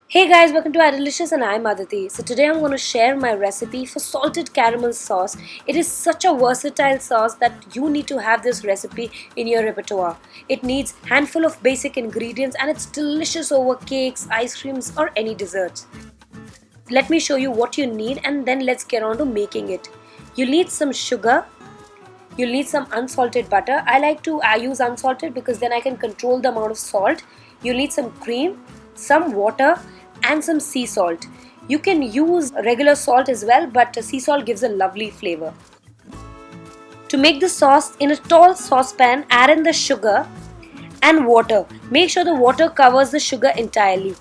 Hey guys, welcome to Adilicious and I'm Aditi. So today I'm going to share my recipe for salted caramel sauce. It is such a versatile sauce that you need to have this recipe in your repertoire. It needs handful of basic ingredients and it's delicious over cakes, ice creams or any desserts. Let me show you what you need and then let's get on to making it. You'll need some sugar. You'll need some unsalted butter. I use unsalted because then I can control the amount of salt. You'll need some cream, some water and some sea salt. You can use regular salt as well, but sea salt gives a lovely flavor. To make the sauce, in a tall saucepan, add in the sugar and water. Make sure the water covers the sugar entirely.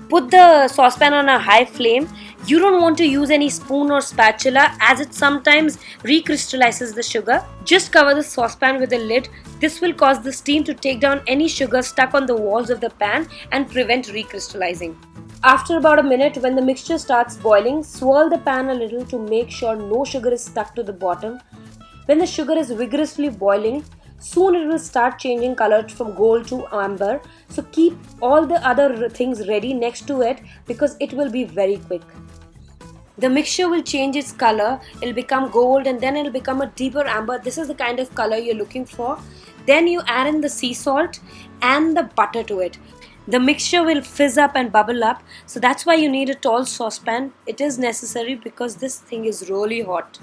Put the saucepan on a high flame. You don't want to use any spoon or spatula as it sometimes recrystallizes the sugar. Just cover the saucepan with a lid. This will cause the steam to take down any sugar stuck on the walls of the pan and prevent recrystallizing. After about a minute, when the mixture starts boiling, swirl the pan a little to make sure no sugar is stuck to the bottom. When the sugar is vigorously boiling, soon it will start changing color from gold to amber. So keep all the other things ready next to it because it will be very quick. The mixture will change its color, it'll become gold and then it'll become a deeper amber. This is the kind of color you're looking for. Then you add in the sea salt and the butter to it. The mixture will fizz up and bubble up, so that's why you need a tall saucepan. It is necessary because this thing is really hot.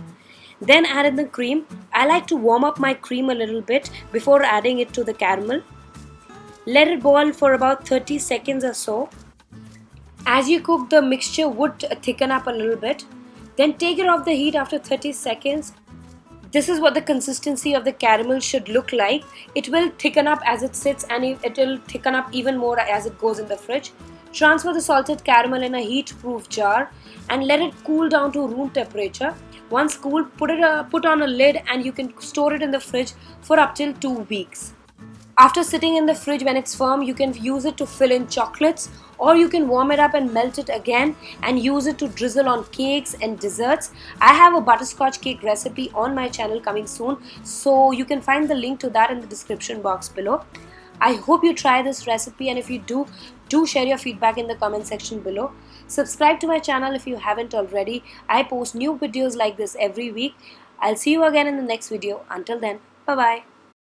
Then add in the cream. I like to warm up my cream a little bit before adding it to the caramel. Let it boil for about 30 seconds or so. As you cook, the mixture would thicken up a little bit. Then take it off the heat after 30 seconds. This is what the consistency of the caramel should look like. It will thicken up as it sits and it will thicken up even more as it goes in the fridge. Transfer the salted caramel in a heat-proof jar and let it cool down to room temperature. Once cool, put on a lid and you can store it in the fridge for up till 2 weeks. After sitting in the fridge when it's firm, you can use it to fill in chocolates or you can warm it up and melt it again and use it to drizzle on cakes and desserts. I have a butterscotch cake recipe on my channel coming soon, so you can find the link to that in the description box below. I hope you try this recipe and if you do share your feedback in the comment section below. Subscribe to my channel if you haven't already. I post new videos like this every week. I'll see you again in the next video. Until then, bye bye.